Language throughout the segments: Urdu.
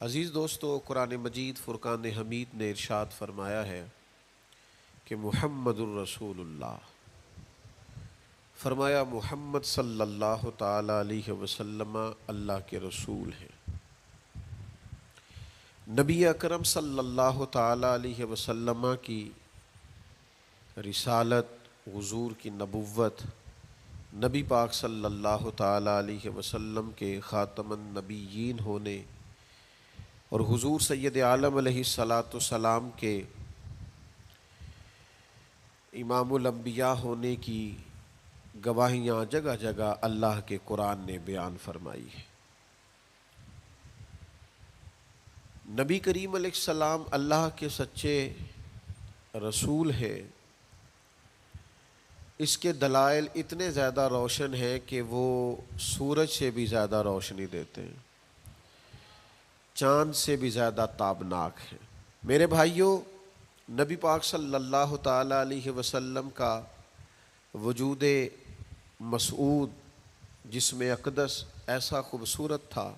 عزیز دوستو، قرآن مجید فرقان حمید نے ارشاد فرمایا ہے کہ محمد الرسول اللہ، فرمایا محمد صلی اللہ تعالی علیہ وسلم اللہ کے رسول ہیں۔ نبی اکرم صلی اللہ تعالی علیہ وسلم کی رسالت، حضور کی نبوت، نبی پاک صلی اللہ تعالی علیہ وسلم کے خاتم النبیین ہونے اور حضور سید عالم علیہ السلام کے امام الانبیاء ہونے کی گواہیاں جگہ جگہ اللہ کے قرآن نے بیان فرمائی ہے۔ نبی کریم علیہ السلام اللہ کے سچے رسول ہیں، اس کے دلائل اتنے زیادہ روشن ہیں کہ وہ سورج سے بھی زیادہ روشنی دیتے ہیں، چاند سے بھی زیادہ تابناک ہیں۔ میرے بھائیوں، نبی پاک صلی اللہ تعالی علیہ وسلم کا وجود مسعود جسم اقدس ایسا خوبصورت تھا،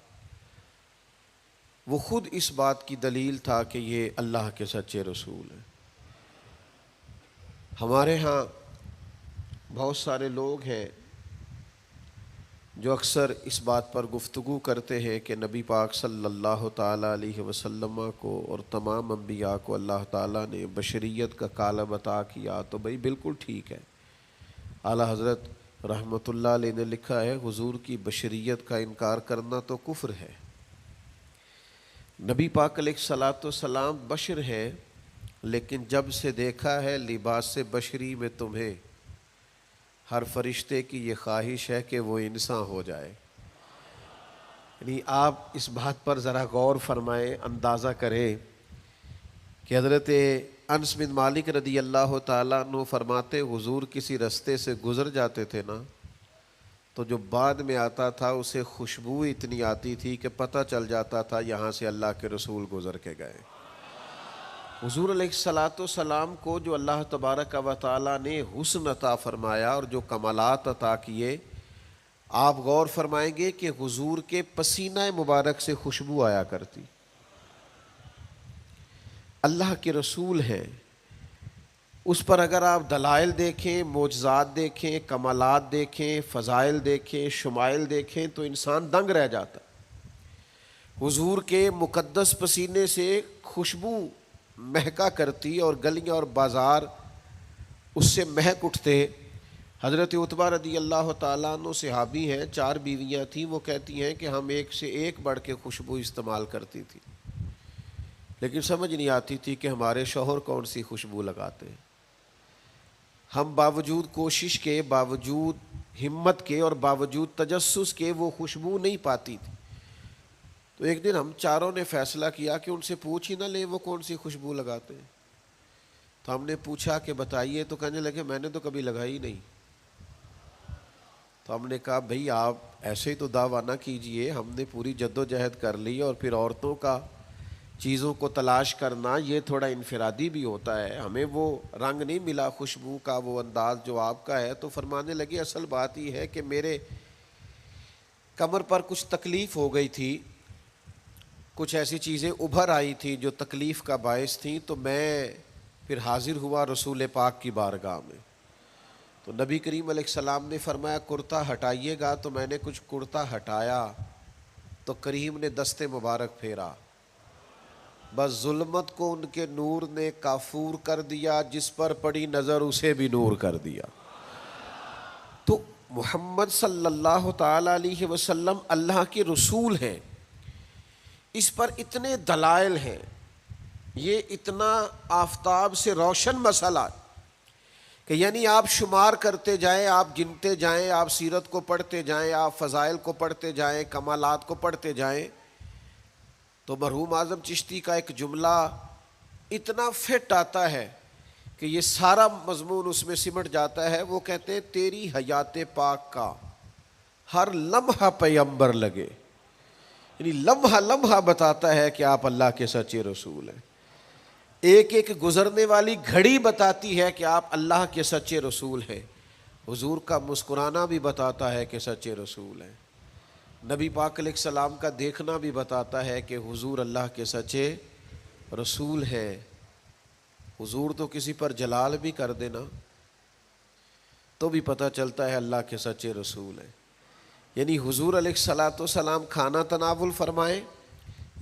وہ خود اس بات کی دلیل تھا کہ یہ اللہ کے سچے رسول ہیں۔ ہمارے ہاں بہت سارے لوگ ہیں جو اکثر اس بات پر گفتگو کرتے ہیں کہ نبی پاک صلی اللہ تعالی علیہ وسلم کو اور تمام انبیاء کو اللہ تعالیٰ نے بشریت کا کالب عطا کیا، تو بھئی بالکل ٹھیک ہے۔ اعلیٰ حضرت رحمۃ اللہ علیہ نے لکھا ہے، حضور کی بشریت کا انکار کرنا تو کفر ہے۔ نبی پاک علیہ الصلاۃ والسلام بشر ہیں، لیکن جب سے دیکھا ہے لباس بشری میں تمہیں، ہر فرشتے کی یہ خواہش ہے کہ وہ انسان ہو جائے۔ یعنی آپ اس بات پر ذرا غور فرمائیں، اندازہ کریں کہ حضرت انس بن مالک رضی اللہ تعالیٰ عنہ فرماتے، حضور کسی رستے سے گزر جاتے تھے نا، تو جو بعد میں آتا تھا اسے خوشبو اتنی آتی تھی کہ پتہ چل جاتا تھا یہاں سے اللہ کے رسول گزر کے گئے۔ حضور علیہ الصلاۃ والسلام کو جو اللہ تبارک و تعالیٰ نے حسن عطا فرمایا اور جو کمالات عطا کیے، آپ غور فرمائیں گے کہ حضور کے پسینہ مبارک سے خوشبو آیا کرتی۔ اللہ کے رسول ہیں، اس پر اگر آپ دلائل دیکھیں، معجزات دیکھیں، کمالات دیکھیں، فضائل دیکھیں، شمائل دیکھیں تو انسان دنگ رہ جاتا۔ حضور کے مقدس پسینے سے خوشبو مہکا کرتی اور گلیاں اور بازار اس سے مہک اٹھتے۔ حضرت عتبہ رضی اللہ تعالیٰ عنہ صحابی ہیں، 4 بیویاں تھیں، وہ کہتی ہیں کہ ہم ایک سے ایک بڑھ کے خوشبو استعمال کرتی تھی، لیکن سمجھ نہیں آتی تھی کہ ہمارے شوہر کون سی خوشبو لگاتے ہیں۔ ہم باوجود کوشش کے، باوجود ہمت کے اور باوجود تجسس کے وہ خوشبو نہیں پاتی تھی۔ تو ایک دن ہم چاروں نے فیصلہ کیا کہ ان سے پوچھ ہی نہ لیں وہ کون سی خوشبو لگاتے ہیں۔ تو ہم نے پوچھا کہ بتائیے، تو کہنے لگے میں نے تو کبھی لگائی نہیں۔ تو ہم نے کہا بھئی آپ ایسے ہی تو دعویٰ نہ کیجئے، ہم نے پوری جد و جہد کر لی، اور پھر عورتوں کا چیزوں کو تلاش کرنا یہ تھوڑا انفرادی بھی ہوتا ہے، ہمیں وہ رنگ نہیں ملا خوشبو کا، وہ انداز جو آپ کا ہے۔ تو فرمانے لگے اصل بات یہ ہے کہ میرے کمر پر کچھ تکلیف ہو گئی تھی، کچھ ایسی چیزیں ابھر آئی تھی جو تکلیف کا باعث تھیں، تو میں پھر حاضر ہوا رسول پاک کی بارگاہ میں۔ تو نبی کریم علیہ السلام نے فرمایا کرتا ہٹائیے گا، تو میں نے کچھ کرتا ہٹایا تو کریم نے دست مبارک پھیرا، بس ظلمت کو ان کے نور نے کافور کر دیا، جس پر پڑی نظر اسے بھی نور کر دیا۔ تو محمد صلی اللہ تعالی علیہ وسلم اللہ کے رسول ہیں، اس پر اتنے دلائل ہیں، یہ اتنا آفتاب سے روشن مسئلہ کہ یعنی آپ شمار کرتے جائیں، آپ گنتے جائیں، آپ سیرت کو پڑھتے جائیں، آپ فضائل کو پڑھتے جائیں، کمالات کو پڑھتے جائیں، تو مرحوم اعظم چشتی کا ایک جملہ اتنا فٹ آتا ہے کہ یہ سارا مضمون اس میں سمٹ جاتا ہے۔ وہ کہتے ہیں تیری حیات پاک کا ہر لمحہ پیغمبر لگے، یعنی لمحہ لمحہ بتاتا ہے کہ آپ اللہ کے سچے رسول ہیں۔ ایک ایک گزرنے والی گھڑی بتاتی ہے کہ آپ اللہ کے سچے رسول ہیں۔ حضور کا مسکرانا بھی بتاتا ہے کہ سچے رسول ہیں۔ نبی پاک علیہ السلام کا دیکھنا بھی بتاتا ہے کہ حضور اللہ کے سچے رسول ہے۔ حضور تو کسی پر جلال بھی کر دینا تو بھی پتہ چلتا ہے اللہ کے سچے رسول ہیں۔ یعنی حضور علیہ الصلاۃ والسلام کھانا تناول فرمائیں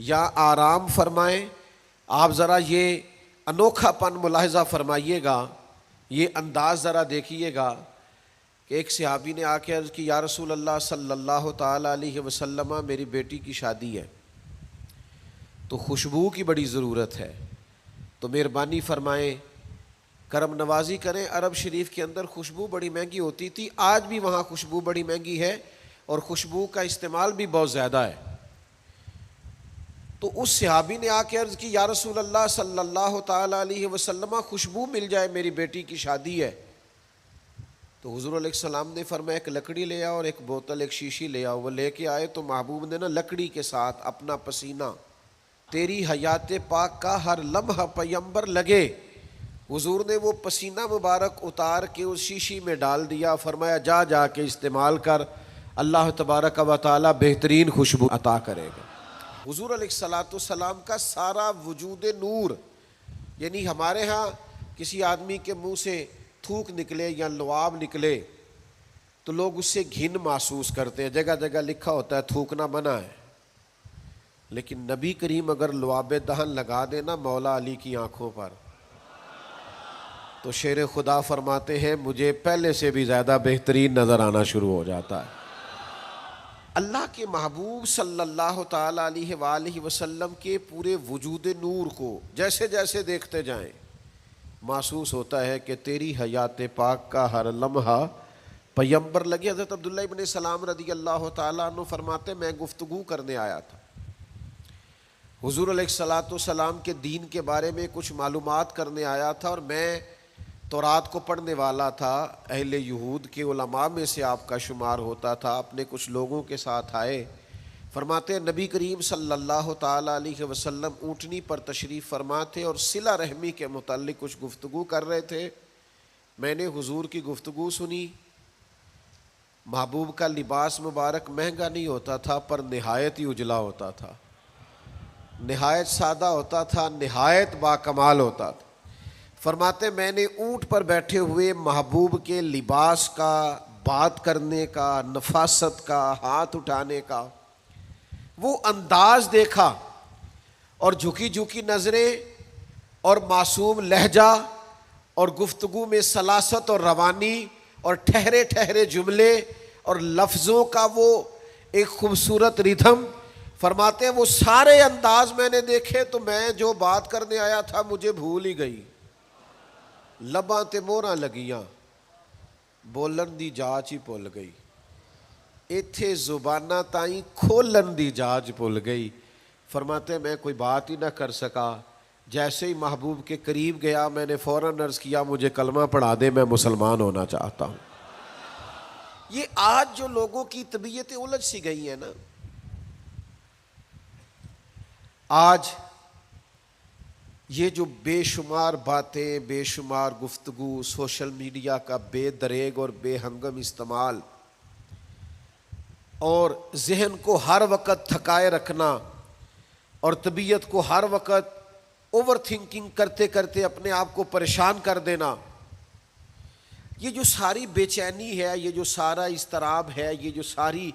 یا آرام فرمائیں، آپ ذرا یہ انوکھا پن ملاحظہ فرمائیے گا، یہ انداز ذرا دیکھیے گا کہ ایک صحابی نے آ کے عرض کی یا رسول اللہ صلی اللہ تعالیٰ علیہ وسلم میری بیٹی کی شادی ہے تو خوشبو کی بڑی ضرورت ہے، تو مہربانی فرمائیں کرم نوازی کریں۔ عرب شریف کے اندر خوشبو بڑی مہنگی ہوتی تھی، آج بھی وہاں خوشبو بڑی مہنگی ہے اور خوشبو کا استعمال بھی بہت زیادہ ہے۔ تو اس صحابی نے آ کے عرض کی یا رسول اللہ صلی اللہ تعالیٰ علیہ وسلم خوشبو مل جائے، میری بیٹی کی شادی ہے۔ تو حضور علیہ السلام نے فرمایا ایک لکڑی لے آؤ اور ایک بوتل ایک شیشی لے آؤ۔ وہ لے کے آئے تو محبوب نے نا لکڑی کے ساتھ اپنا پسینہ تیری حیات پاک کا ہر لمحہ پیمبر لگے، حضور نے وہ پسینہ مبارک اتار کے اس شیشی میں ڈال دیا، فرمایا جا جا کے استعمال کر، اللہ تبارک و تعالی بہترین خوشبو عطا کرے گا۔ حضور علیہ الصلاۃ والسلام کا سارا وجود نور، یعنی ہمارے ہاں کسی آدمی کے منہ سے تھوک نکلے یا لعاب نکلے تو لوگ اس سے گھن محسوس کرتے ہیں، جگہ جگہ لکھا ہوتا ہے تھوکنا منع ہے، لیکن نبی کریم اگر لعاب دہن لگا دینا مولا علی کی آنکھوں پر تو شیر خدا فرماتے ہیں مجھے پہلے سے بھی زیادہ بہترین نظر آنا شروع ہو جاتا ہے۔ اللہ کے محبوب صلی اللہ تعالیٰ علیہ وآلہ وسلم کے پورے وجود نور کو جیسے جیسے دیکھتے جائیں محسوس ہوتا ہے کہ تیری حیات پاک کا ہر لمحہ پیمبر لگے۔ حضرت عبداللہ ابن سلام رضی اللہ تعالیٰ عنہ فرماتے میں گفتگو کرنے آیا تھا، حضور علیہ الصلاۃ والسلام کے دین کے بارے میں کچھ معلومات کرنے آیا تھا، اور میں تورات کو پڑھنے والا تھا، اہل یہود کے علماء میں سے آپ کا شمار ہوتا تھا، اپنے کچھ لوگوں کے ساتھ آئے۔ فرماتے نبی کریم صلی اللہ تعالیٰ علیہ وسلم اونٹنی پر تشریف فرما تھے اور صلہ رحمی کے متعلق کچھ گفتگو کر رہے تھے۔ میں نے حضور کی گفتگو سنی۔ محبوب کا لباس مبارک مہنگا نہیں ہوتا تھا پر نہایت ہی اجلا ہوتا تھا، نہایت سادہ ہوتا تھا، نہایت باکمال ہوتا تھا۔ فرماتے میں نے اونٹ پر بیٹھے ہوئے محبوب کے لباس کا، بات کرنے کا، نفاست کا، ہاتھ اٹھانے کا وہ انداز دیکھا، اور جھکی جھکی نظریں اور معصوم لہجہ اور گفتگو میں سلاست اور روانی اور ٹھہرے ٹھہرے جملے اور لفظوں کا وہ ایک خوبصورت ریدھم۔ فرماتے ہیں وہ سارے انداز میں نے دیکھے تو میں جو بات کرنے آیا تھا مجھے بھول ہی گئی، لباں تے موہراں لگیاں، بولن دی جاچ ہی بھول گئی، ایتھے زباناں تائیں کھولن دی جاچ بھول گئی۔ فرماتے ہیں میں کوئی بات ہی نہ کر سکا، جیسے ہی محبوب کے قریب گیا میں نے فوراً عرض کیا مجھے کلمہ پڑھا دے، میں مسلمان ہونا چاہتا ہوں۔ یہ آج جو لوگوں کی طبیعتیں الجھ سی گئی ہیں نا، آج یہ جو بے شمار باتیں، بے شمار گفتگو، سوشل میڈیا کا بے دریغ اور بے ہنگم استعمال اور ذہن کو ہر وقت تھکائے رکھنا اور طبیعت کو ہر وقت اوور تھنکنگ کرتے کرتے اپنے آپ کو پریشان کر دینا، یہ جو ساری بے چینی ہے، یہ جو سارا اضطراب ہے، یہ جو ساری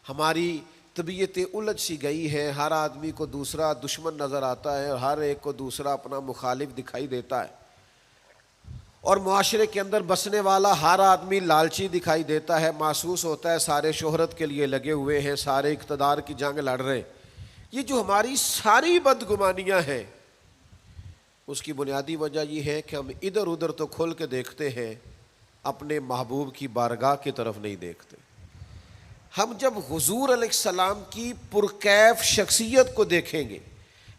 ہماری طبیعتیں الجھ سی گئی ہیں، ہر آدمی کو دوسرا دشمن نظر آتا ہے اور ہر ایک کو دوسرا اپنا مخالف دکھائی دیتا ہے، اور معاشرے کے اندر بسنے والا ہر آدمی لالچی دکھائی دیتا ہے، محسوس ہوتا ہے سارے شہرت کے لیے لگے ہوئے ہیں، سارے اقتدار کی جنگ لڑ رہے۔ یہ جو ہماری ساری بدگمانیاں ہیں اس کی بنیادی وجہ یہ ہے کہ ہم ادھر ادھر تو کھل کے دیکھتے ہیں، اپنے محبوب کی بارگاہ کی طرف نہیں دیکھتے۔ ہم جب حضور علیہ السلام کی پرکیف شخصیت کو دیکھیں گے،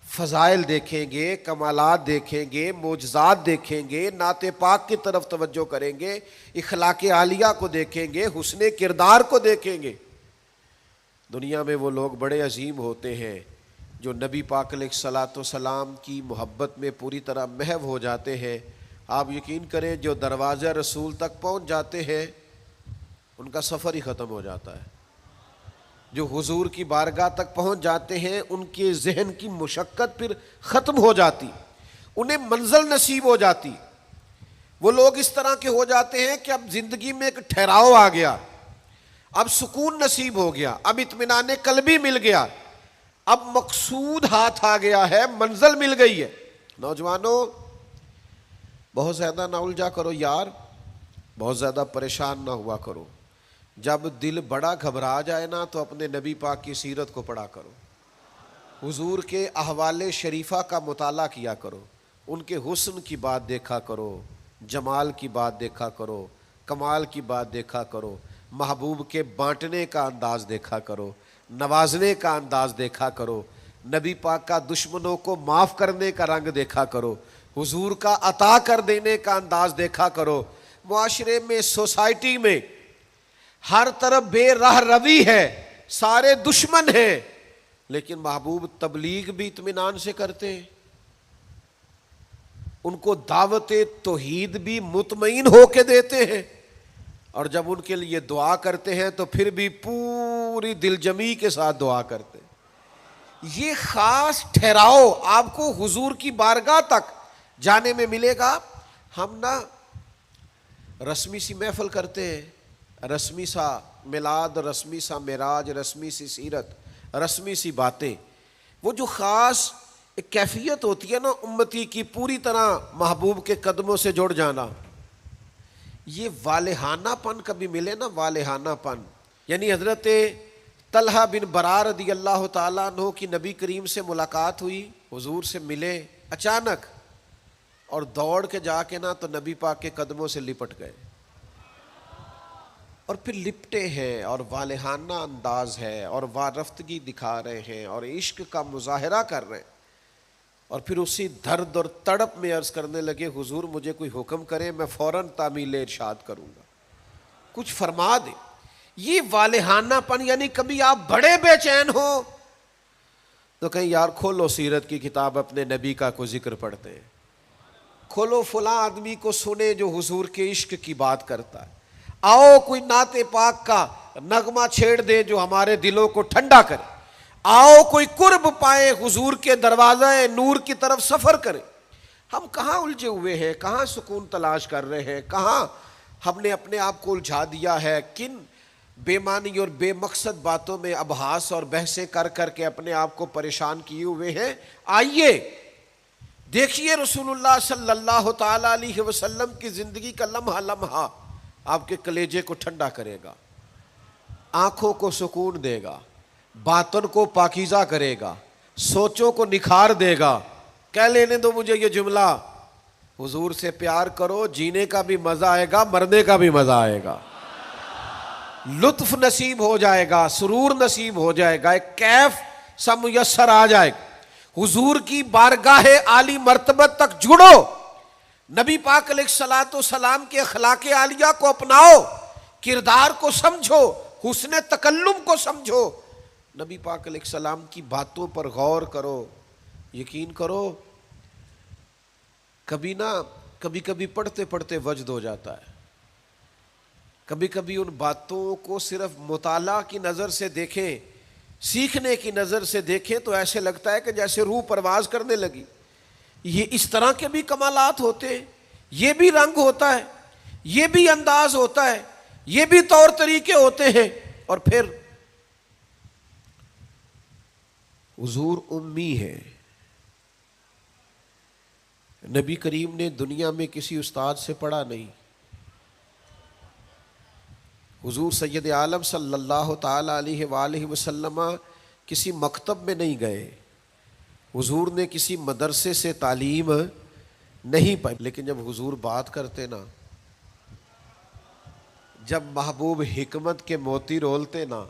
فضائل دیکھیں گے، کمالات دیکھیں گے، معجزات دیکھیں گے، نعت پاک کی طرف توجہ کریں گے، اخلاق عالیہ کو دیکھیں گے، حسن کردار کو دیکھیں گے، دنیا میں وہ لوگ بڑے عظیم ہوتے ہیں جو نبی پاک علیہ الصلاۃ والسلام کی محبت میں پوری طرح محو ہو جاتے ہیں۔ آپ یقین کریں جو دروازہ رسول تک پہنچ جاتے ہیں ان کا سفر ہی ختم ہو جاتا ہے، جو حضور کی بارگاہ تک پہنچ جاتے ہیں ان کے ذہن کی مشقت پھر ختم ہو جاتی، انہیں منزل نصیب ہو جاتی. وہ لوگ اس طرح کے ہو جاتے ہیں کہ اب زندگی میں ایک ٹھہراؤ آ گیا، اب سکون نصیب ہو گیا، اب اطمینان قلبی مل گیا، اب مقصود ہاتھ آ گیا ہے، منزل مل گئی ہے. نوجوانوں بہت زیادہ نہ الجھا کرو یار، بہت زیادہ پریشان نہ ہوا کرو. جب دل بڑا گھبرا جائے نا تو اپنے نبی پاک کی سیرت کو پڑھا کرو، حضور کے احوال شریفہ کا مطالعہ کیا کرو، ان کے حسن کی بات دیکھا کرو، جمال کی بات دیکھا کرو، کمال کی بات دیکھا کرو، محبوب کے بانٹنے کا انداز دیکھا کرو، نوازنے کا انداز دیکھا کرو، نبی پاک کا دشمنوں کو معاف کرنے کا رنگ دیکھا کرو، حضور کا عطا کر دینے کا انداز دیکھا کرو. معاشرے میں، سوسائٹی میں ہر طرف بے راہ روی ہے، سارے دشمن ہیں، لیکن محبوب تبلیغ بھی اطمینان سے کرتے ہیں، ان کو دعوت توحید بھی مطمئن ہو کے دیتے ہیں، اور جب ان کے لیے دعا کرتے ہیں تو پھر بھی پوری دل جمی کے ساتھ دعا کرتے ہیں. یہ خاص ٹھہراؤ آپ کو حضور کی بارگاہ تک جانے میں ملے گا. ہم نا رسمی سی محفل کرتے ہیں، رسمی سا میلاد، رسمی سا معراج، رسمی سی سیرت، رسمی سی باتیں. وہ جو خاص ایک کیفیت ہوتی ہے نا امتی کی پوری طرح محبوب کے قدموں سے جڑ جانا، یہ والہانہ پن کبھی ملے نا، والہانہ پن. یعنی حضرت طلحہ بن برا رضی اللہ تعالیٰ عنہ کی نبی کریم سے ملاقات ہوئی، حضور سے ملے اچانک، اور دوڑ کے جا کے نا تو نبی پاک کے قدموں سے لپٹ گئے، اور پھر لپٹے ہیں اور والہانہ انداز ہے اور وارفتگی دکھا رہے ہیں اور عشق کا مظاہرہ کر رہے ہیں، اور پھر اسی درد اور تڑپ میں عرض کرنے لگے حضور مجھے کوئی حکم کریں، میں فوراً تعمیل ارشاد کروں گا، کچھ فرما دیں. یہ والہانہ پن، یعنی کبھی آپ بڑے بے چین ہو تو کہیں یار کھولو سیرت کی کتاب، اپنے نبی کا کوئی ذکر پڑھتے ہیں، کھولو فلاں آدمی کو سنے جو حضور کے عشق کی بات کرتا ہے، آؤ کوئی نعت پاک کا نغمہ چھیڑ دے جو ہمارے دلوں کو ٹھنڈا کرے، آؤ کوئی قرب پائے حضور کے دروازہ نور کی طرف سفر کرے. ہم کہاں الجھے ہوئے ہیں، کہاں سکون تلاش کر رہے ہیں، کہاں ہم نے اپنے آپ کو الجھا دیا ہے، کن بے معنی اور بے مقصد باتوں میں ابحاث اور بحثیں کر کر کے اپنے آپ کو پریشان کیے ہوئے ہیں. آئیے دیکھیے رسول اللہ صلی اللہ تعالی علیہ وسلم کی زندگی کا لمحہ لمحہ آپ کے کلیجے کو ٹھنڈا کرے گا، آنکھوں کو سکون دے گا، باطن کو پاکیزہ کرے گا، سوچوں کو نکھار دے گا. کہہ لینے دو مجھے یہ جملہ، حضور سے پیار کرو، جینے کا بھی مزہ آئے گا، مرنے کا بھی مزہ آئے گا، لطف نصیب ہو جائے گا، سرور نصیب ہو جائے گا، ایک کیف سا میسر آ جائے گا. حضور کی بارگاہ عالی مرتبت تک جڑو، نبی پاک علیہ الصلوۃ والسلام کے اخلاق عالیہ کو اپناؤ، کردار کو سمجھو، حسن تکلم کو سمجھو، نبی پاک علیہ السلام کی باتوں پر غور کرو. یقین کرو کبھی کبھی پڑھتے پڑھتے وجد ہو جاتا ہے، کبھی کبھی ان باتوں کو صرف مطالعہ کی نظر سے دیکھیں، سیکھنے کی نظر سے دیکھیں تو ایسے لگتا ہے کہ جیسے روح پرواز کرنے لگی. یہ اس طرح کے بھی کمالات ہوتے ہیں، یہ بھی رنگ ہوتا ہے، یہ بھی انداز ہوتا ہے، یہ بھی طور طریقے ہوتے ہیں. اور پھر حضور امی ہے، نبی کریم نے دنیا میں کسی استاد سے پڑھا نہیں، حضور سید عالم صلی اللہ تعالی علیہ وآلہ وسلم کسی مکتب میں نہیں گئے، حضور نے کسی مدرسے سے تعلیم نہیں پائی. لیکن جب حضور بات کرتے نا، جب محبوب حکمت کے موتی رولتے نا،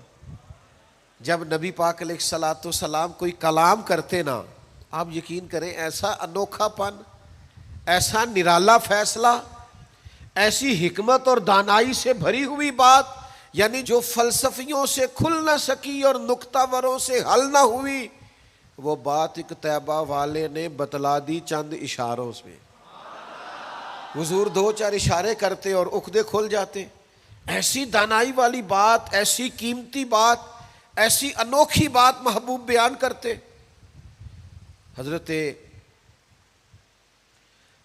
جب نبی پاک علیہ الصلوۃ والسلام کوئی کلام کرتے نا، آپ یقین کریں ایسا انوکھا پن، ایسا نرالا فیصلہ، ایسی حکمت اور دانائی سے بھری ہوئی بات، یعنی جو فلسفیوں سے کھل نہ سکی اور نکتہ وروں سے حل نہ ہوئی، وہ بات ایک طیبہ والے نے بتلا دی چند اشاروں سے. حضور دو چار اشارے کرتے اور عقدے کھل جاتے. ایسی دانائی والی بات، ایسی قیمتی بات، ایسی انوکھی بات محبوب بیان کرتے. حضرت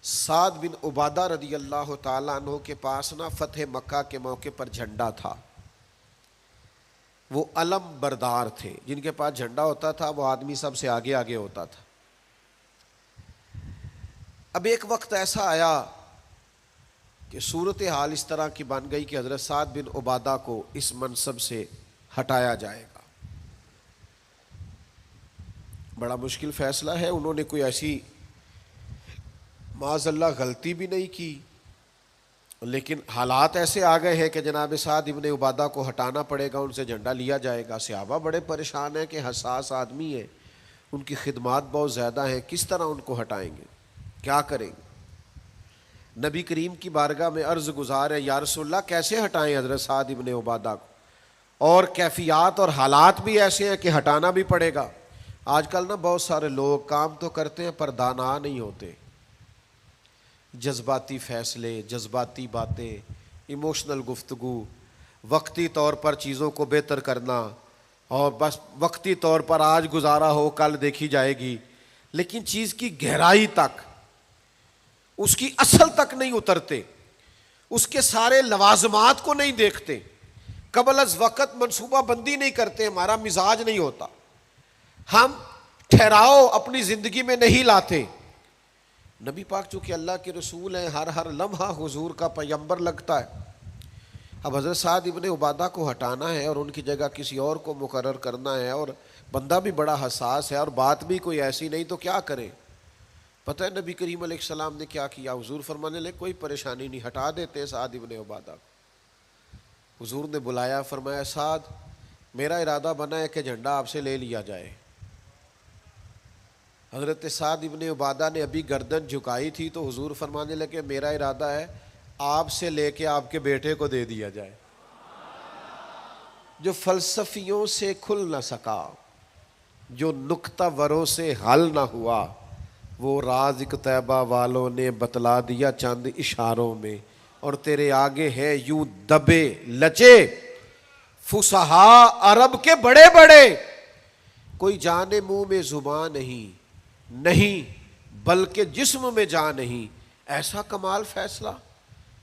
سعد بن عبادہ رضی اللہ تعالیٰ عنہ کے پاس نا فتح مکہ کے موقع پر جھنڈا تھا. وہ علم بردار تھے، جن کے پاس جھنڈا ہوتا تھا وہ آدمی سب سے آگے آگے ہوتا تھا. اب ایک وقت ایسا آیا کہ صورتحال اس طرح کی بن گئی کہ حضرت سعد بن عبادہ کو اس منصب سے ہٹایا جائے گا. بڑا مشکل فیصلہ ہے. انہوں نے کوئی ایسی معاذ اللہ غلطی بھی نہیں کی، لیکن حالات ایسے آ گئے ہیں کہ جناب سعد ابن عبادہ کو ہٹانا پڑے گا، ان سے جھنڈا لیا جائے گا. صحابہ بڑے پریشان ہیں کہ حساس آدمی ہے، ان کی خدمات بہت زیادہ ہیں، کس طرح ان کو ہٹائیں گے، کیا کریں گے. نبی کریم کی بارگاہ میں عرض گزار ہے، یا رسول اللہ کیسے ہٹائیں حضرت سعد ابن عبادہ کو، اور کیفیات اور حالات بھی ایسے ہیں کہ ہٹانا بھی پڑے گا. آج کل نا بہت سارے لوگ کام تو کرتے ہیں پر دانا نہیں ہوتے. جذباتی فیصلے، جذباتی باتیں، ایموشنل گفتگو، وقتی طور پر چیزوں کو بہتر کرنا، اور بس وقتی طور پر آج گزارا ہو کل دیکھی جائے گی، لیکن چیز کی گہرائی تک، اس کی اصل تک نہیں اترتے، اس کے سارے لوازمات کو نہیں دیکھتے، قبل از وقت منصوبہ بندی نہیں کرتے. ہمارا مزاج نہیں ہوتا، ہم ٹھہراؤ اپنی زندگی میں نہیں لاتے. نبی پاک چونکہ اللہ کے رسول ہیں، ہر لمحہ حضور کا پیغمبر لگتا ہے. اب حضرت سعد ابن عبادہ کو ہٹانا ہے اور ان کی جگہ کسی اور کو مقرر کرنا ہے، اور بندہ بھی بڑا حساس ہے اور بات بھی کوئی ایسی نہیں، تو کیا کریں. پتہ ہے نبی کریم علیہ السلام نے کیا کیا؟ حضور فرمانے لگے کوئی پریشانی نہیں، ہٹا دیتے سعد ابن عبادہ کو. حضور نے بلایا، فرمایا سعد میرا ارادہ بنا ہے کہ جھنڈا آپ سے لے لیا جائے. حضرت سعد ابن عبادہ نے ابھی گردن جھکائی تھی تو حضور فرمانے لگے میرا ارادہ ہے آپ سے لے کے آپ کے بیٹے کو دے دیا جائے. جو فلسفیوں سے کھل نہ سکا، جو نکتہ وروں سے حل نہ ہوا، وہ راز ایک طیبہ والوں نے بتلا دیا چند اشاروں میں. اور تیرے آگے ہے یوں دبے لچے فصحا عرب کے بڑے بڑے، کوئی جانے منہ میں زبان نہیں بلکہ جسم میں جان نہیں. ایسا کمال فیصلہ،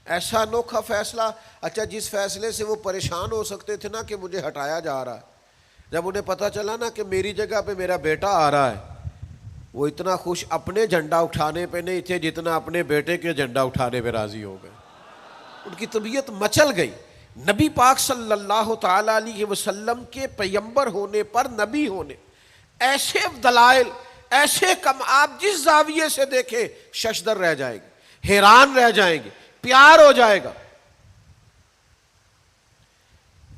ایسا انوکھا فیصلہ. اچھا جس فیصلے سے وہ پریشان ہو سکتے تھے نا کہ مجھے ہٹایا جا رہا ہے، جب انہیں پتہ چلا نا کہ میری جگہ پہ میرا بیٹا آ رہا ہے، وہ اتنا خوش اپنے جھنڈا اٹھانے پہ نہیں تھے جتنا اپنے بیٹے کے جھنڈا اٹھانے پہ راضی ہو گئے. ان کی طبیعت مچل گئی. نبی پاک صلی اللہ تعالی علیہ وسلم کے پیغمبر ہونے پر، نبی ہونے، ایسے دلائل، ایسے کم، آپ جس زاویے سے دیکھیں ششدر رہ جائے گی، حیران رہ جائیں گے، پیار ہو جائے گا.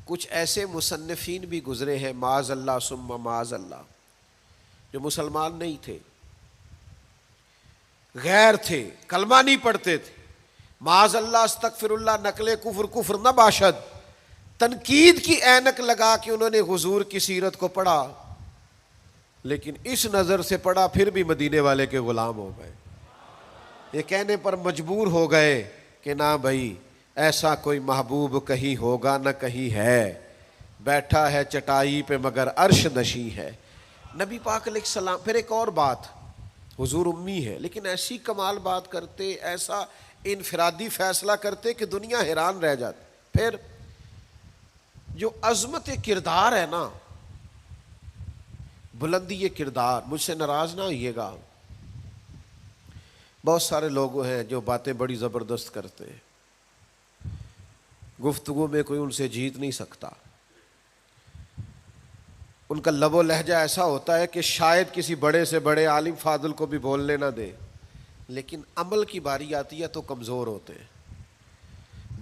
کچھ ایسے مصنفین بھی گزرے ہیں معاذ اللہ ثم معاذ اللہ، جو مسلمان نہیں تھے، غیر تھے، کلمہ نہیں پڑھتے تھے، معاذ اللہ استغفر اللہ، نقل کفر نہ باشد، تنقید کی اینک لگا کے انہوں نے حضور کی سیرت کو پڑھا، لیکن اس نظر سے پڑھا پھر بھی مدینے والے کے غلام ہو گئے. یہ کہنے پر مجبور ہو گئے کہ نہ بھائی ایسا کوئی محبوب کہیں ہوگا نہ کہیں ہے، بیٹھا ہے چٹائی پہ مگر عرش نشیں ہے. نبی پاک علیہ السلام. پھر ایک اور بات، حضور امی ہے لیکن ایسی کمال بات کرتے، ایسا انفرادی فیصلہ کرتے کہ دنیا حیران رہ جاتی. پھر جو عظمت کردار ہے نا، بلندی کردار، مجھ سے ناراض نہ ہوئیے گا، بہت سارے لوگ ہیں جو باتیں بڑی زبردست کرتے ہیں، گفتگو میں کوئی ان سے جیت نہیں سکتا. ان کا لب و لہجہ ایسا ہوتا ہے کہ شاید کسی بڑے سے بڑے عالم فاضل کو بھی بولنے نہ دے، لیکن عمل کی باری آتی ہے تو کمزور ہوتے ہیں.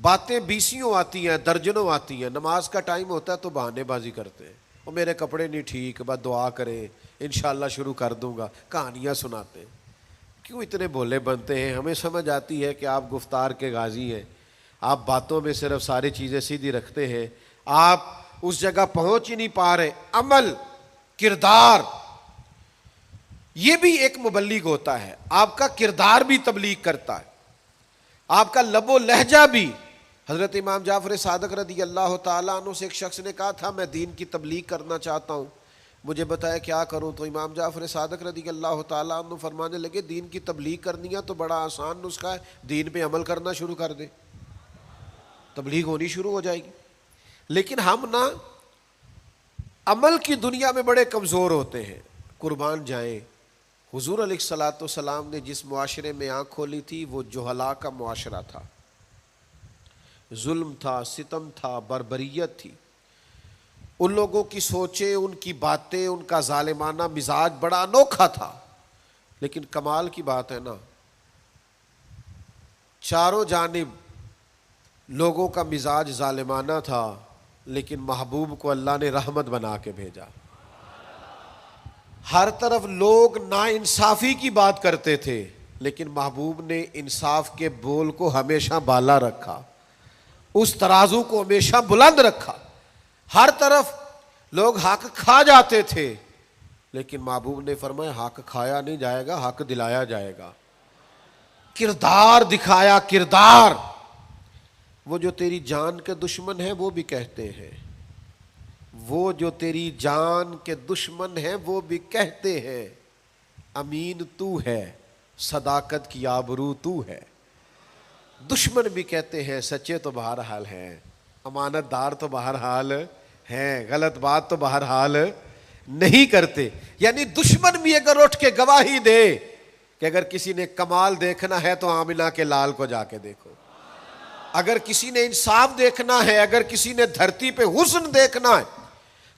باتیں بیسیوں آتی ہیں، درجنوں آتی ہیں، نماز کا ٹائم ہوتا ہے تو بہانے بازی کرتے ہیں، وہ میرے کپڑے نہیں ٹھیک، بس دعا کریں انشاءاللہ شروع کر دوں گا، کہانیاں سناتے ہیں. کیوں اتنے بھولے بنتے ہیں؟ ہمیں سمجھ آتی ہے کہ آپ گفتار کے غازی ہیں، آپ باتوں میں صرف ساری چیزیں سیدھی رکھتے ہیں، آپ اس جگہ پہنچ ہی نہیں پا رہے. عمل، کردار، یہ بھی ایک مبلغ ہوتا ہے. آپ کا کردار بھی تبلیغ کرتا ہے، آپ کا لب و لہجہ بھی. حضرت امام جعفر صادق رضی اللہ تعالیٰ عنہ سے ایک شخص نے کہا تھا میں دین کی تبلیغ کرنا چاہتا ہوں، مجھے بتایا کیا کروں؟ تو امام جعفر صادق رضی اللہ تعالیٰ عنہ فرمانے لگے دین کی تبلیغ کرنی ہے تو بڑا آسان نسخہ ہے، دین پہ عمل کرنا شروع کر دے، تبلیغ ہونی شروع ہو جائے گی۔ لیکن ہم نا عمل کی دنیا میں بڑے کمزور ہوتے ہیں، قربان جائیں۔ حضور علیہ الصلوۃ والسلام نے جس معاشرے میں آنکھ کھولی تھی وہ جہلاء کا معاشرہ تھا، ظلم تھا، ستم تھا، بربریت تھی۔ ان لوگوں کی سوچیں، ان کی باتیں، ان کا ظالمانہ مزاج بڑا انوکھا تھا۔ لیکن کمال کی بات ہے نا، چاروں جانب لوگوں کا مزاج ظالمانہ تھا، لیکن محبوب کو اللہ نے رحمت بنا کے بھیجا۔ ہر طرف لوگ ناانصافی کی بات کرتے تھے، لیکن محبوب نے انصاف کے بول کو ہمیشہ بالا رکھا، اس ترازو کو ہمیشہ بلند رکھا۔ ہر طرف لوگ حق کھا جاتے تھے، لیکن محبوب نے فرمایا حق کھایا نہیں جائے گا، حق دلایا جائے گا۔ کردار دکھایا، کردار۔ وہ جو تیری جان کے دشمن ہیں وہ بھی کہتے ہیں، وہ جو تیری جان کے دشمن ہیں وہ بھی کہتے ہیں امین تو ہے، صداقت کی آبرو تو ہے۔ دشمن بھی کہتے ہیں سچے تو بہرحال ہیں، امانت دار تو بہرحال ہیں، غلط بات تو بہرحال نہیں کرتے۔ یعنی دشمن بھی اگر اٹھ کے گواہی دے کہ اگر کسی نے کمال دیکھنا ہے تو آمنہ کے لال کو جا کے دیکھو، اگر کسی نے انصاف دیکھنا ہے، اگر کسی نے دھرتی پہ حسن دیکھنا ہے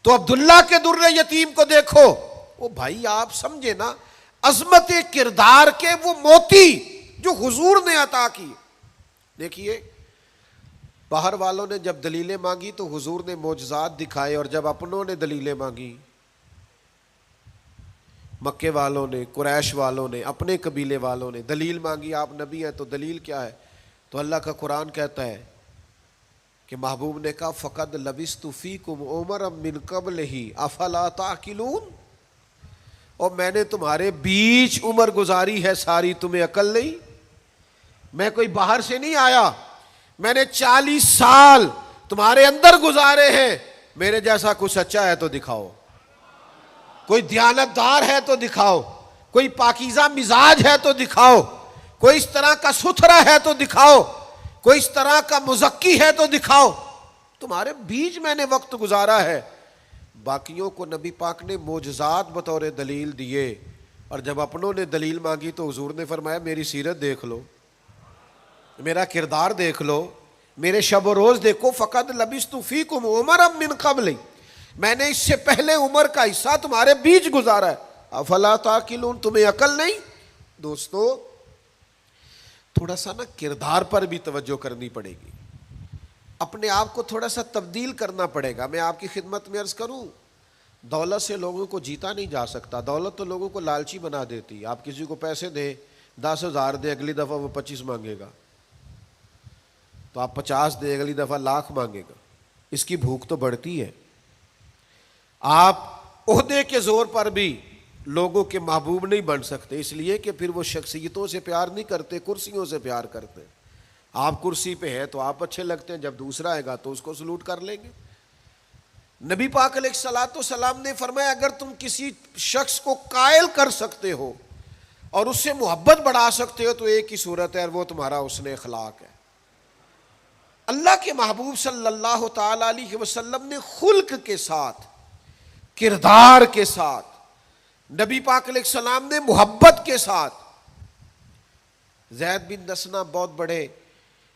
تو عبداللہ کے در یتیم کو دیکھو۔ وہ بھائی آپ سمجھے نا، عظمت کردار کے وہ موتی جو حضور نے عطا کی۔ دیکھیے باہر والوں نے جب دلیلیں مانگی تو حضور نے معجزات دکھائے، اور جب اپنوں نے دلیلیں مانگی، مکے والوں نے، قریش والوں نے، اپنے قبیلے والوں نے دلیل مانگی، آپ نبی ہیں تو دلیل کیا ہے؟ تو اللہ کا قرآن کہتا ہے کہ محبوب نے کہا فَقَدْ لَبِثْتُ فِيكُمْ عُمَرًا مِّن قَبْلِهِ أَفَلَا تَعْقِلُونَ، اور میں نے تمہارے بیچ عمر گزاری ہے ساری، تمہیں عقل نہیں؟ میں کوئی باہر سے نہیں آیا، میں نے 40 سال تمہارے اندر گزارے ہیں، میرے جیسا کوئی سچا ہے تو دکھاؤ، کوئی دیانتدار ہے تو دکھاؤ، کوئی پاکیزہ مزاج ہے تو دکھاؤ، کوئی اس طرح کا ستھرا ہے تو دکھاؤ، کوئی اس طرح کا مزکی ہے تو دکھاؤ۔ تمہارے بیچ میں نے وقت گزارا ہے۔ باقیوں کو نبی پاک نے معجزات بطور دلیل دیے، اور جب اپنوں نے دلیل مانگی تو حضور نے فرمایا میری سیرت دیکھ لو، میرا کردار دیکھ لو، میرے شب و روز دیکھو۔ فقط لبثت فیکم عمرا من قبل، میں نے اس سے پہلے عمر کا حصہ تمہارے بیچ گزارا ہے، افلا تعقلون، تمہیں عقل نہیں؟ دوستو تھوڑا سا نا کردار پر بھی توجہ کرنی پڑے گی، اپنے آپ کو تھوڑا سا تبدیل کرنا پڑے گا۔ میں آپ کی خدمت میں عرض کروں، دولت سے لوگوں کو جیتا نہیں جا سکتا، دولت تو لوگوں کو لالچی بنا دیتی۔ آپ کسی کو پیسے دیں، 10,000 دیں، اگلی دفعہ وہ 25 مانگے گا، تو آپ 50 دیں، اگلی دفعہ 1,00,000 مانگے گا، اس کی بھوک تو بڑھتی ہے۔ آپ عہدے کے زور پر بھی لوگوں کے محبوب نہیں بن سکتے، اس لیے کہ پھر وہ شخصیتوں سے پیار نہیں کرتے، کرسیوں سے پیار کرتے۔ آپ کرسی پہ ہیں تو آپ اچھے لگتے ہیں، جب دوسرا آئے گا تو اس کو سلوٹ کر لیں گے۔ نبی پاک علیہ الصلوۃ والسلام نے فرمایا اگر تم کسی شخص کو قائل کر سکتے ہو اور اس سے محبت بڑھا سکتے ہو تو ایک ہی صورت ہے، اور وہ تمہارا حسن اخلاق ہے۔ اللہ کے محبوب صلی اللہ تعالی علیہ وسلم نے خلق کے ساتھ، کردار کے ساتھ، نبی پاک علیہ السلام نے محبت کے ساتھ، زید بن دسنہ بہت بڑے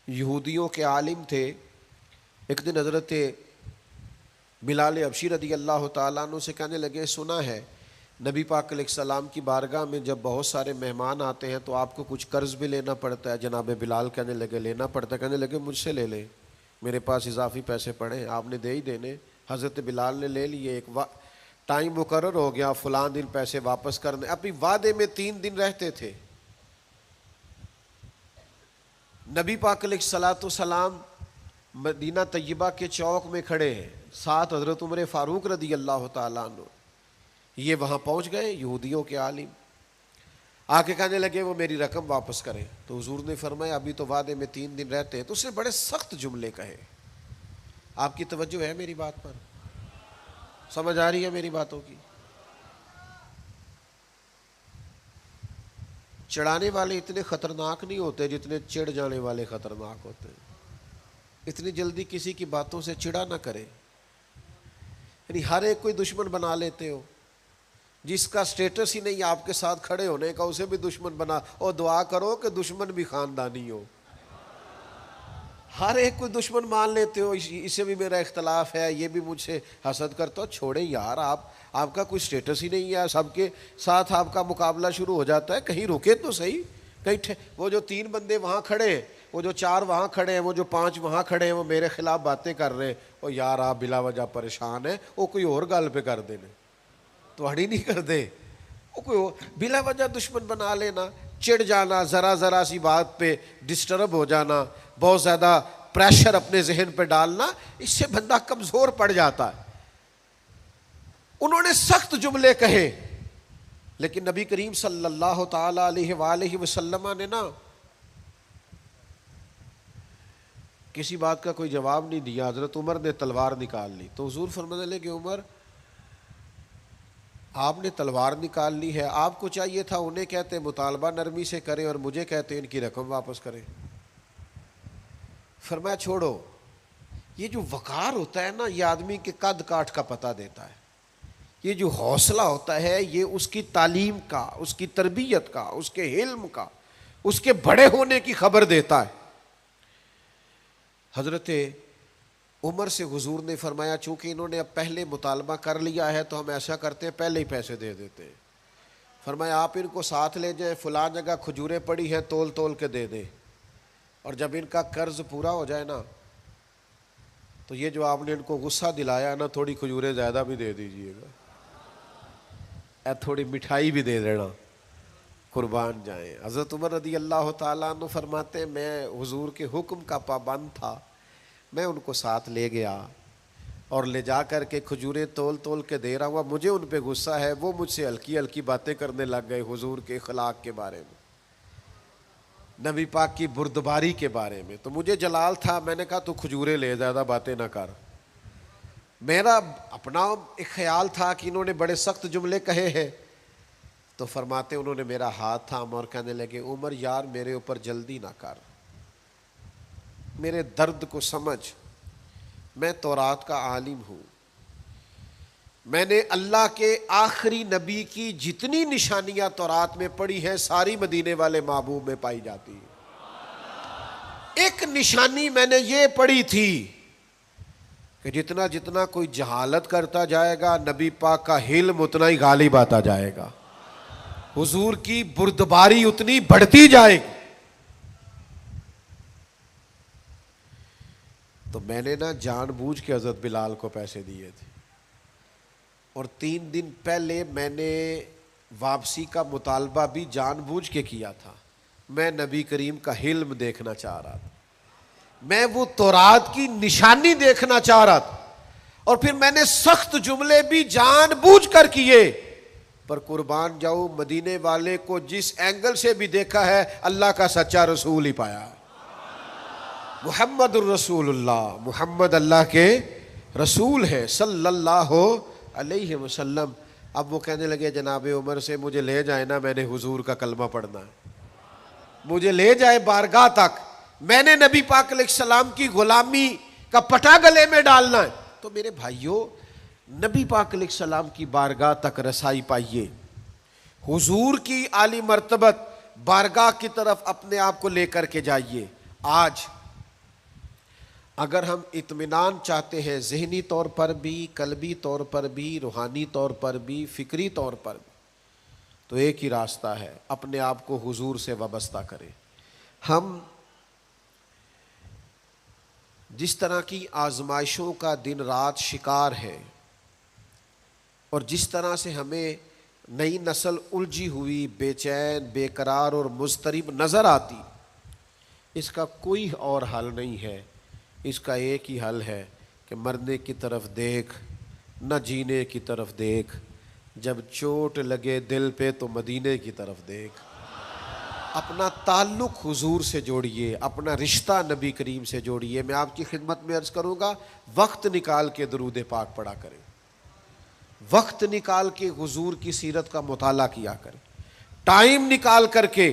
یہودیوں کے عالم تھے۔ ایک دن حضرت بلال حبشی رضی اللہ تعالیٰ عنہ سے کہنے لگے سنا ہے نبی پاک علیہ السلام کی بارگاہ میں جب بہت سارے مہمان آتے ہیں تو آپ کو کچھ قرض بھی لینا پڑتا ہے۔ جناب بلال کہنے لگے لینا پڑتا ہے، کہنے لگے مجھ سے لے لیں، میرے پاس اضافی پیسے پڑے ہیں، آپ نے دے ہی دینے۔ حضرت بلال نے لے لیے، ایک ٹائم مقرر ہو گیا، فلاں دن پیسے واپس کرنے، اپنی وعدے میں 3 دن رہتے تھے۔ نبی پاک علیہ الصلوۃ والسلام مدینہ طیبہ کے چوک میں کھڑے ہیں، ساتھ حضرت عمر فاروق رضی اللہ تعالیٰ عنہ، یہ وہاں پہنچ گئے یہودیوں کے عالم۔ آ کے کہنے لگے وہ میری رقم واپس کریں. تو حضور نے فرمایا ابھی تو وعدے میں 3 دن رہتے ہیں. تو اس نے بڑے سخت جملے کہے. آپ کی توجہ ہے میری بات پر؟ سمجھ آ رہی ہے میری باتوں کی؟ چڑھانے والے اتنے خطرناک نہیں ہوتے جتنے چڑھ جانے والے خطرناک ہوتے ہیں. اتنی جلدی کسی کی باتوں سے چڑھا نہ کرے. یعنی ہر ایک کوئی دشمن بنا لیتے ہو. جس کا سٹیٹس ہی نہیں آپ کے ساتھ کھڑے ہونے کا اسے بھی دشمن بنا، اور دعا کرو کہ دشمن بھی خاندانی ہو. ہر ایک کوئی دشمن مان لیتے ہو، اسے بھی میرا اختلاف ہے، یہ بھی مجھ سے حسد کرتا ہو. چھوڑے یار، آپ کا کوئی سٹیٹس ہی نہیں ہے، سب کے ساتھ آپ کا مقابلہ شروع ہو جاتا ہے. کہیں رکے تو صحیح. کہیں وہ جو 3 بندے وہاں کھڑے ہیں، وہ جو 4 وہاں کھڑے ہیں، وہ جو 5 وہاں کھڑے ہیں، وہ میرے خلاف باتیں کر رہے ہیں. اور یار آپ بلا وجہ پریشان ہیں، وہ کوئی اور گل پہ کر دینے تو ہڑی نہیں کر دے. وہ کوئی بلا وجہ دشمن بنا لینا، چڑ جانا، ذرا سی بات پہ ڈسٹرب ہو جانا، بہت زیادہ پریشر اپنے ذہن پہ ڈالنا، اس سے بندہ کمزور پڑ جاتا ہے. انہوں نے سخت جملے کہے، لیکن نبی کریم صلی اللہ تعالی علیہ وآلہ وسلم نے نا کسی بات کا کوئی جواب نہیں دیا. حضرت عمر نے تلوار نکال لی. تو حضور فرمانے لگے کہ عمر آپ نے تلوار نکال لی ہے، آپ کو چاہیے تھا انہیں کہتے مطالبہ نرمی سے کریں اور مجھے کہتے ان کی رقم واپس کریں. فرمایا چھوڑو. یہ جو وقار ہوتا ہے نا، یہ آدمی کے قد کاٹ کا پتہ دیتا ہے. یہ جو حوصلہ ہوتا ہے، یہ اس کی تعلیم کا، اس کی تربیت کا، اس کے علم کا، اس کے بڑے ہونے کی خبر دیتا ہے. حضرت عمر سے حضور نے فرمایا چونکہ انہوں نے اب پہلے مطالبہ کر لیا ہے تو ہم ایسا کرتے ہیں پہلے ہی پیسے دے دیتے ہیں. فرمایا آپ ان کو ساتھ لے جائیں، فلاں جگہ کھجوریں پڑی ہیں، تول تول کے دے دیں، اور جب ان کا قرض پورا ہو جائے نا تو یہ جو آپ نے ان کو غصہ دلایا نا، تھوڑی کھجوریں زیادہ بھی دے دیجئے گا، تھوڑی مٹھائی بھی دے دینا، قربان جائیں. حضرت عمر رضی اللہ تعالیٰ عنہ فرماتے ہیں میں حضور کے حکم کا پابند تھا، میں ان کو ساتھ لے گیا اور لے جا کر کے کھجوریں تول تول کے دے رہا ہوا. مجھے ان پہ غصہ ہے، وہ مجھ سے ہلکی ہلکی باتیں کرنے لگ گئے حضور کے اخلاق کے بارے میں، نبی پاک کی بردباری کے بارے میں. تو مجھے جلال تھا، میں نے کہا تو کھجوریں لے، زیادہ باتیں نہ کر. میرا اپنا ایک خیال تھا کہ انہوں نے بڑے سخت جملے کہے ہیں. تو فرماتے انہوں نے میرا ہاتھ تھاما اور کہنے لگے عمر یار میرے اوپر جلدی نہ کر، میرے درد کو سمجھ، میں تورات کا عالم ہوں، میں نے اللہ کے آخری نبی کی جتنی نشانیاں تورات میں پڑھی ہیں ساری مدینے والے محبوب میں پائی جاتی ہیں. ایک نشانی میں نے یہ پڑھی تھی کہ جتنا جتنا کوئی جہالت کرتا جائے گا نبی پاک کا علم اتنا ہی غالب آتا جائے گا، حضور کی بردباری اتنی بڑھتی جائے گی. تو میں نے نا جان بوجھ کے حضرت بلال کو پیسے دیے تھے، اور 3 دن پہلے میں نے واپسی کا مطالبہ بھی جان بوجھ کے کیا تھا. میں نبی کریم کا علم دیکھنا چاہ رہا تھا، میں وہ تورات کی نشانی دیکھنا چاہ رہا تھا، اور پھر میں نے سخت جملے بھی جان بوجھ کر کیے. پر قربان جاؤ مدینے والے کو جس اینگل سے بھی دیکھا ہے اللہ کا سچا رسول ہی پایا ہے. محمد الرسول اللہ، محمد اللہ کے رسول ہے صلی اللہ علیہ وسلم. اب وہ کہنے لگے جناب عمر سے مجھے لے جائے نا، میں نے حضور کا کلمہ پڑھنا ہے، مجھے لے جائے بارگاہ تک، میں نے نبی پاک علیہ السلام کی غلامی کا پٹا گلے میں ڈالنا ہے. تو میرے بھائیوں نبی پاک علیہ السلام کی بارگاہ تک رسائی پائیے، حضور کی عالی مرتبت بارگاہ کی طرف اپنے آپ کو لے کر کے جائیے. آج اگر ہم اطمینان چاہتے ہیں ذہنی طور پر بھی، قلبی طور پر بھی، روحانی طور پر بھی، فکری طور پر بھی، تو ایک ہی راستہ ہے، اپنے آپ کو حضور سے وابستہ کریں. ہم جس طرح کی آزمائشوں کا دن رات شکار ہے، اور جس طرح سے ہمیں نئی نسل الجھی ہوئی، بے چین، بے قرار اور مضطرب نظر آتی، اس کا کوئی اور حل نہیں ہے. اس کا ایک ہی حل ہے کہ مرنے کی طرف دیکھ، نہ جینے کی طرف دیکھ، جب چوٹ لگے دل پہ تو مدینے کی طرف دیکھ. اپنا تعلق حضور سے جوڑیے، اپنا رشتہ نبی کریم سے جوڑیے۔ میں آپ کی خدمت میں عرض کروں گا، وقت نکال کے درود پاک پڑھا کریں، وقت نکال کے حضور کی سیرت کا مطالعہ کیا کریں، ٹائم نکال کر کے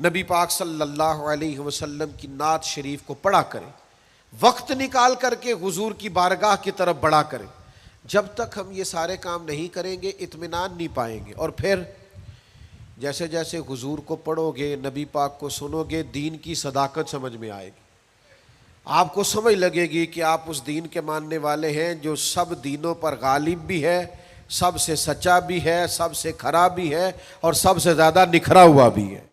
نبی پاک صلی اللہ علیہ وسلم کی نعت شریف کو پڑھا کریں، وقت نکال کر کے حضور کی بارگاہ کی طرف بڑھا کریں۔ جب تک ہم یہ سارے کام نہیں کریں گے اطمینان نہیں پائیں گے، اور پھر جیسے جیسے حضور کو پڑھو گے، نبی پاک کو سنو گے، دین کی صداقت سمجھ میں آئے گی، آپ کو سمجھ لگے گی کہ آپ اس دین کے ماننے والے ہیں جو سب دینوں پر غالب بھی ہے، سب سے سچا بھی ہے، سب سے کھرا بھی ہے، اور سب سے زیادہ نکھرا ہوا بھی ہے۔